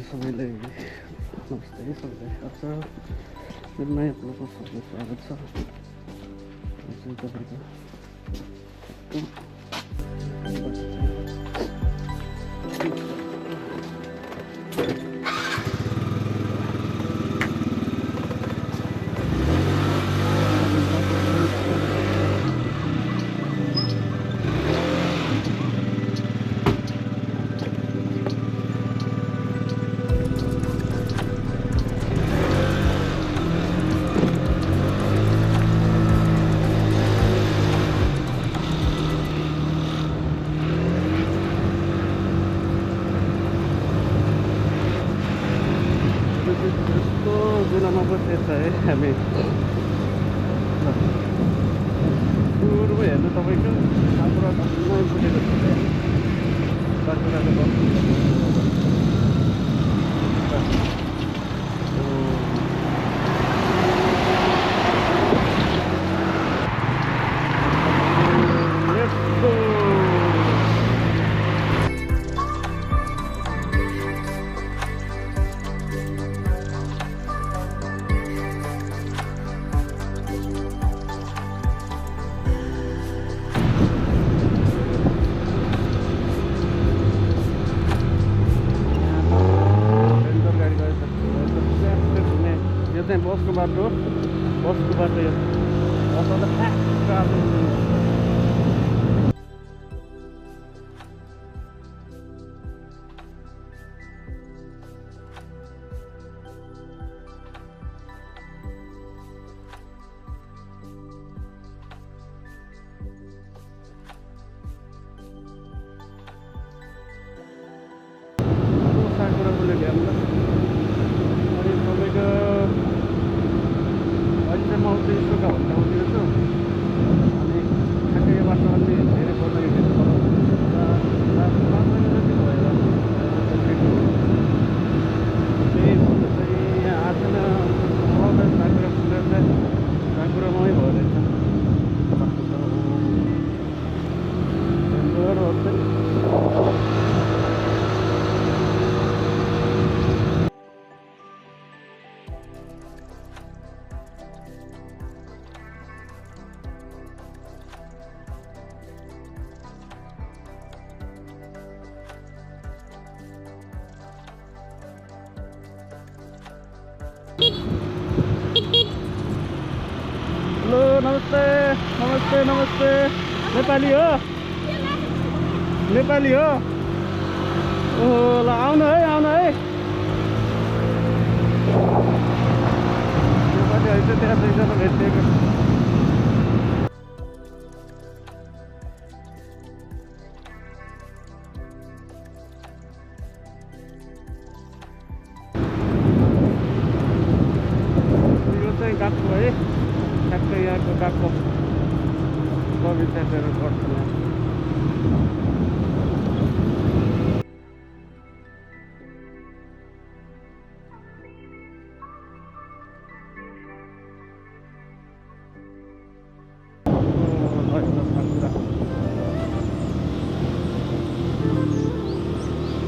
सबैलाई नमस्ते सबैलाई आज मेरो नयाँ ब्लगमा सबैलाई स्वागत छ। तपाईँको जुनामा बसेछ है हामी सुरुमा हेर्नु तपाईँको हाम्रो नयाँ फुटेको छ बाटोको बसको बाटो यो असल साकुरा बोले ल्याउँदा अनि तपाईँको अहिले म उद्देश्यका भन्दा आउँदियो छु अनि ठ्याक्कै यो बाटो अलि धेरै पर्दाखेरि जति भएर त्यही भन्दा चाहिँ यहाँ आएन साकुरा फुलेर चाहिँ साकुरामै भयो रहेछ बाटो त हेलो नमस्ते नमस्ते नमस्ते नेपाली हो ओहो ल आउनु है नेपालीहरू चाहिँ त्यहाँ दुईजना भेटिएको गएको है ठ्याक्कै यहाँको गएको कविताहरू गर्छन्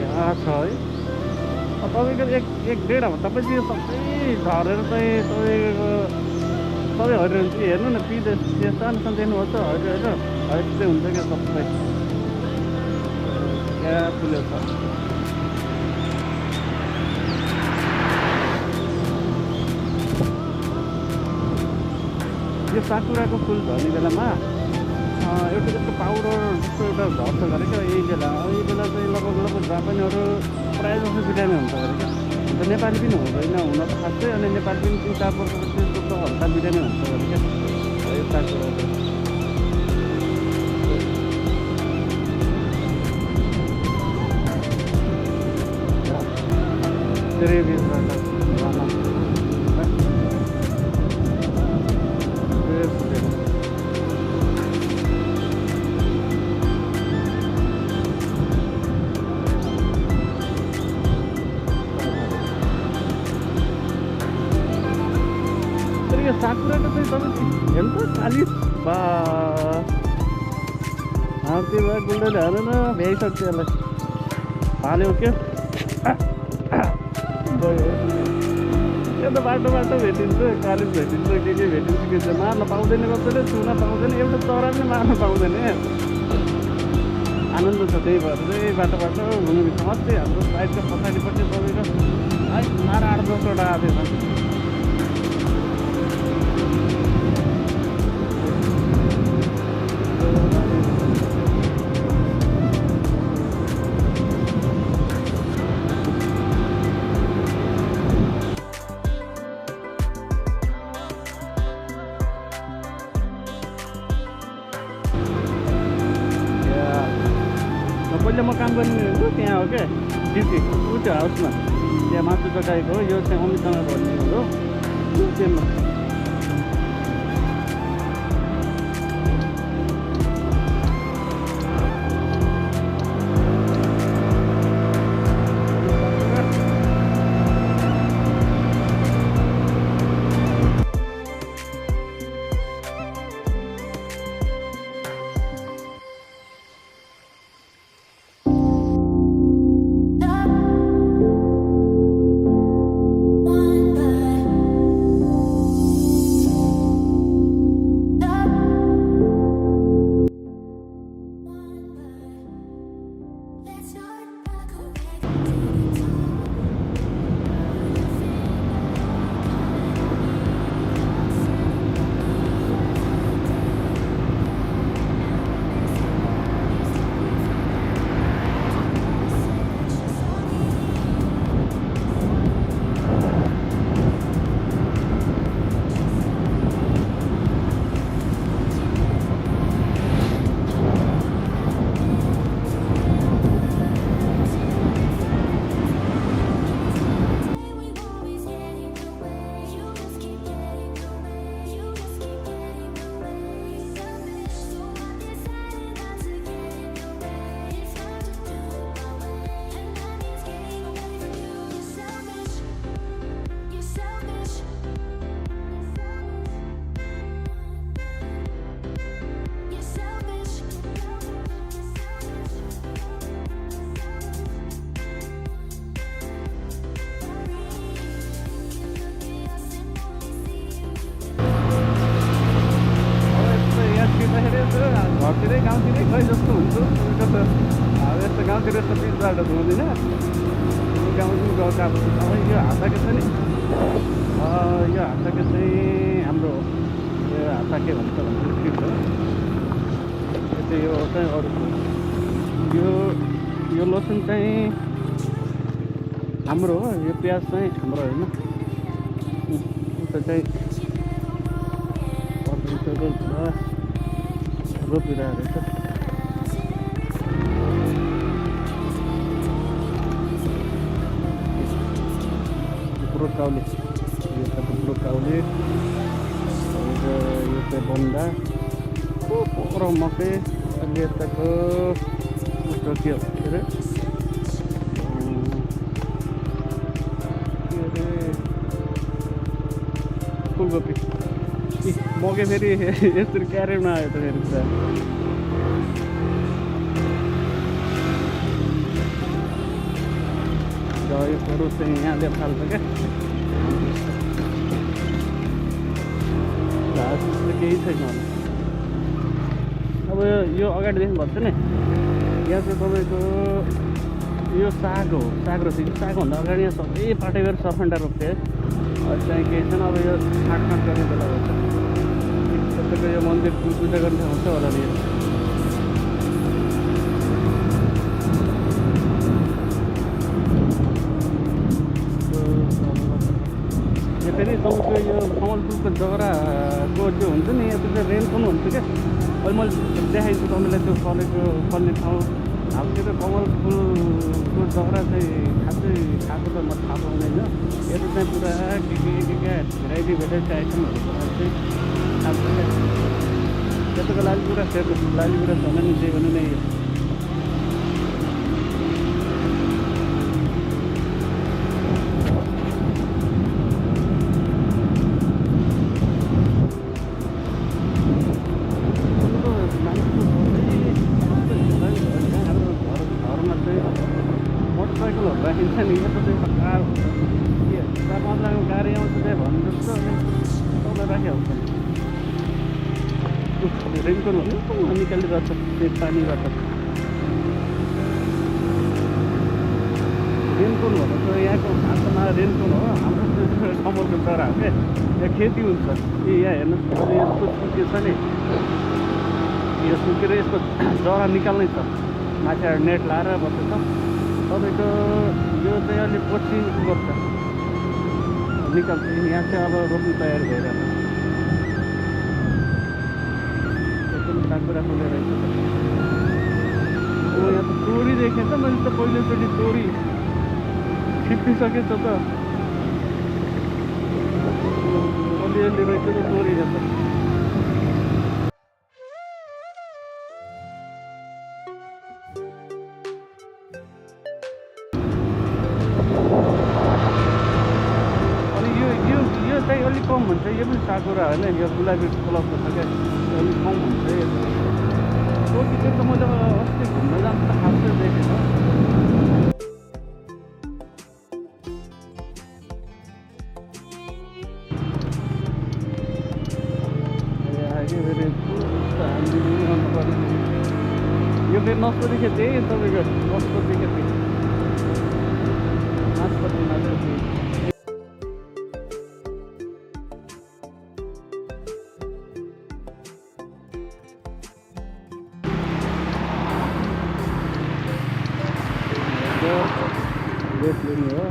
यहाँ छ है तपाईँको एक डेढ हप्ता पछि सबै झरेर चाहिँ तपाईँको सबै हरियो हुन्छ हेर्नु न पिँदै सानो सानो देख्नुहुन्छ हरियो होइन चाहिँ हुन्छ क्या सबै क्या फुलेको छ यो साकुराको फुल झर्ने बेलामा एउटा जस्तो पाउडर जस्तो एउटा झर्छ अरे क्या यही बेला चाहिँ लगभग जहाँ पनि अरू प्रायः जस्तो बिरामी हुन्छ अरे क्या अन्त नेपाली पनि हुँदैन हुन त खासै अनि नेपाली पनि 3-4 वर्षपछि त्यस्तो हल्का बिरामी हुन्छ अरे क्या यो साकुरा धेरै साकुरा चाहिँ तपाईँ हेर्नु त खाली त्यो गुन्डाले हालेन भ्याइसक्छ यसलाई हाल्यो क्या यो त बाटो भेटिन्छ, कालिज भेटिन्छ, के भेटिन्छ, के छ मार्न पाउँदैन, कसैले छुन पाउँदैन, एउटा चरा पनि मार्न पाउँदैन। आनन्द छ, त्यही भएर चाहिँ बाटो घुमेको छ। अस्ति हाम्रो साइडको पछाडिपट्टि तपाईँको है 8-10वटा आएको थियो। पहिले म काम गर्ने हो त्यहाँ हो क्या ड्युटी, ऊ त्यो हाउसमा त्यहाँ मासु चटाएको हो। यो चाहिँ अमितसँग भन्ने हो त्यहाँ। घरतिरै गाउँतिरै खै जस्तो हुन्छ तपाईँको त। अब यस्तो गाउँतिर यस्तो पिच बाटो त हुँदैन, गाउँ गएको अब तपाईँ यो हाताके छ नि, यो हाताके चाहिँ हाम्रो यो हाताके भन्छ भने ठिक हो। यो चाहिँ यो चाहिँ अरूको यो लसुन चाहिँ हाम्रो हो, यो प्याज चाहिँ हाम्रो होइन। उता चाहिँ रोपिरहेको रहेछ। ब्रोकाउली, यो यताको ब्रोकाउली, यो चाहिँ बन्दा पोखरो मकै, अहिले यताको उस्तो के अरे फुलकोपी मकै फेरि यसरी क्यारेटमा आयो त फेरि पुरा। जयहरू चाहिँ यहाँले फाल्छ क्या, घाँस केही छैन होला। अब यो अगाडि देख्नुभएको छ नि, यहाँ चाहिँ तपाईँको यो साग हो, साग रोप्छ। सागभन्दा अगाडि यहाँ सबै पाटे गरेर सफन्डा रोप्थ्यो। अहिले चाहिँ केही छैन, अब यो छाँटकाँट गर्ने बेला हुन्छ। तपाईँको यो मन्दिर पूजा गर्ने हुन्छ होला नि। यो फेरि तपाईँको यो कमल फुलको जगराको त्यो हुन्छ नि, यो चाहिँ रेन पनि हुन्छ क्या। अहिले मैले देखाइदिन्छु तपाईँलाई त्यो फल्ने ठाउँ। हाम्रो त्यो कमल फुलको जगरा चाहिँ खासै खाएको त म थाहा पाउँदैन। यता चाहिँ पुरा के भेराइटी आइटमहरू चाहिँ खान्छ क्या। त्यताको लालीपुरा फेर्नु, लालीपुरा छैन नि त्यही भने नै मोटरसाइकलहरू राखिन्छ नि, यता चाहिँ कार हुन्छ। रेनकोट भन्नु निकालिरहेछ त्यो पानीबाट। रेनकोट भन्नु त यहाँको भाषामा रेनकोट हो, हाम्रो कमलको चरा हो क्या। यहाँ खेती हुन्छ। यहाँ हेर्नुहोस् यस्तो सुके छ नि, यो सुकेर यसको जरा निकाल्नै छ। माथि नेट लाएर बसेछ। तपाईँको यो चाहिँ अलिक पछि गर्छ निकाल्छ। यहाँ चाहिँ अब रोप्नु तयार भइरहेछ। एकदम साकुरा फुलेर रहेछ। यहाँ त तोरी देखेँ त मैले त पहिलोचोटि तोरी छिप्पिसकेछ त। अलिअलि रहेछ त तोरी हेर्छ। चाहिँ अलिक कम हुन्छ। यो पनि साकुरा होइन, यो गुलाबी कलरको छ क्या, अलिक कम हुन्छ। तोरी चाहिँ त मैले अस्ति घुम्न जानु त खासै देखेँ के फेरि गर्नु पर्यो। यो फेरि नस्पति खेती है तपाईँको, नस्पति खेती नासपतिमा चाहिँ रेट लिने हो।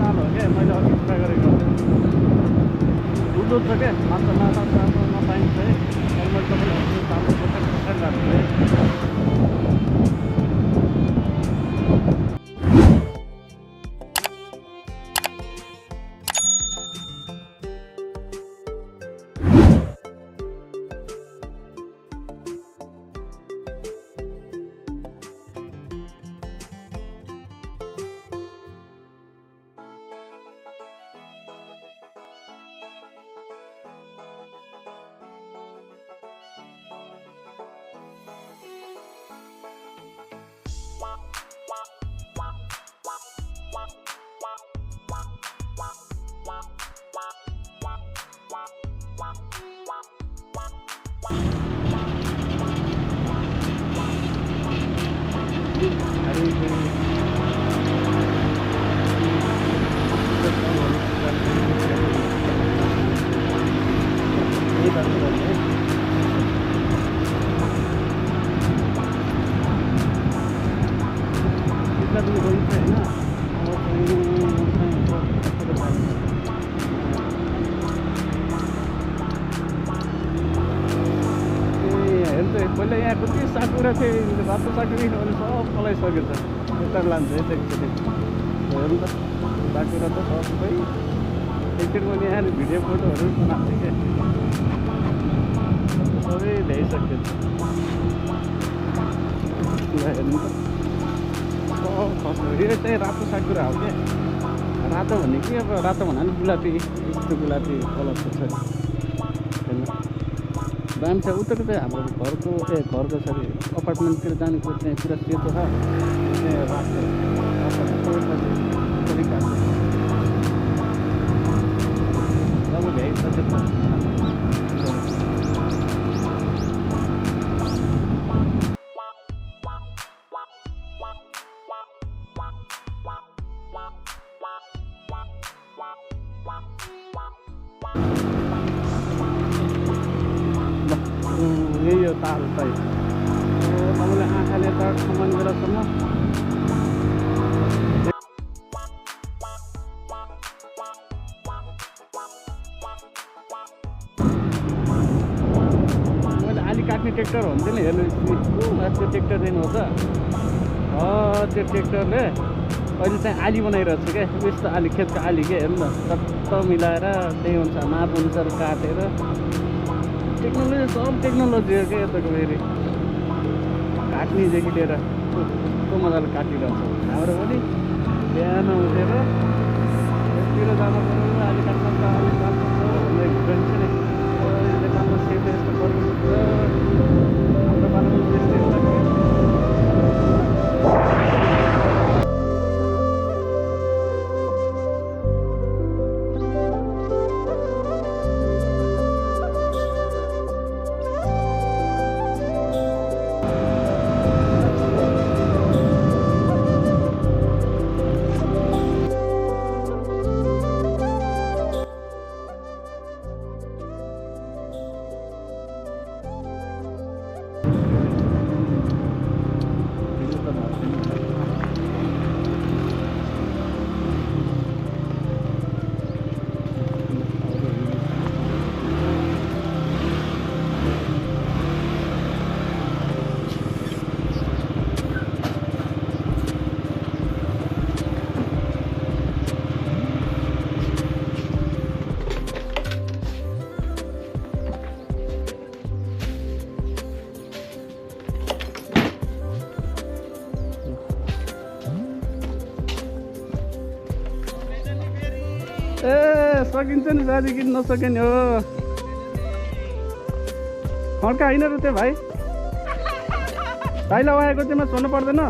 ताल हो क्या, मैले अघि कुरा गरेको ठुलो छ क्या, माछा नपाइन्छ है। मैले तपाईँलाई तालको पछाडि लाग्छु है। पहिला यहाँ कति साकुरा थियो, रातो साकुरी अहिले सब पलाइसकेको छ। यता लान्छ है एकचोटि हेर्नु त, साकुरा त सबै एकचोटि मैले यहाँ भिडियो फोटोहरू बनाएको थिएँ क्या, सबै ल्याइसकेको छ। हेर्नु त सब खस्छ। यो चाहिँ रातो साकुरा हो क्या। रातो भन्ने के, अब रातो भन्नाले गुलाबी, यस्तो गुलाबी कलरको छ। हेर्नु दाम छ। उता चाहिँ हाम्रो घरको सरी अपार्टमेन्टतिर जानेको चाहिँ पुरा सेतो छ। त्यहाँ रातो अब भ्याइसक्यो त। यही हो ताल चाहिँ। तपाईँले आँखाले त कमान बेलासम्म मैले आली काट्ने ट्र्याक्टर हुन्थ्यो नि। हेर्नु त्यो ट्र्याक्टर दिनु हो त। त्यो ट्र्याक्टरले अहिले चाहिँ आली बनाइरहेको छ क्या। यस्तो आली, खेतको आली के, हेर्नु न टक्क मिलाएर त्यही अनुसार माप अनुसार काटेर। टेक्नोलोजी सब टेक्नोलोजी हो क्या यताको। फेरि काट्नेदेखि लिएर कस्तो मजाले काटिरहेको छ। हाम्रो पनि बिहान उठेर यति तिर जानु पऱ्यो अहिले काट्न त अलिक राम्रो छ भन्ने भन्छ नि यसले काम सेफले यस्तो गर्नुपर्छ हाम्रो पालामा त्यस्तै होला कि ए सकिन्छ नि साथी किन नसके नि हो खड्का होइन र त्यो भाइ दाइला उहाँको चाहिँ छोड्नु पर्दैन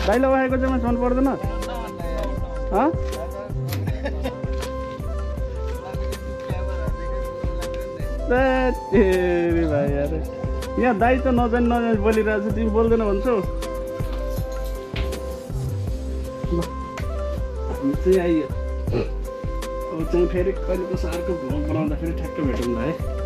दाइला उहाँको चाहिँ छोड्नु पर्दैन ए भाइ यार यहाँ दाइ त नजानी नजानी बोलिरहेको छ तिमी बोल्दैन भन्छौ हामी चाहिँ आइयो अब चाहिँ फेरि कहिलेको सारको भ्लग बनाउँदाखेरि ठ्याक्क भेटौँला है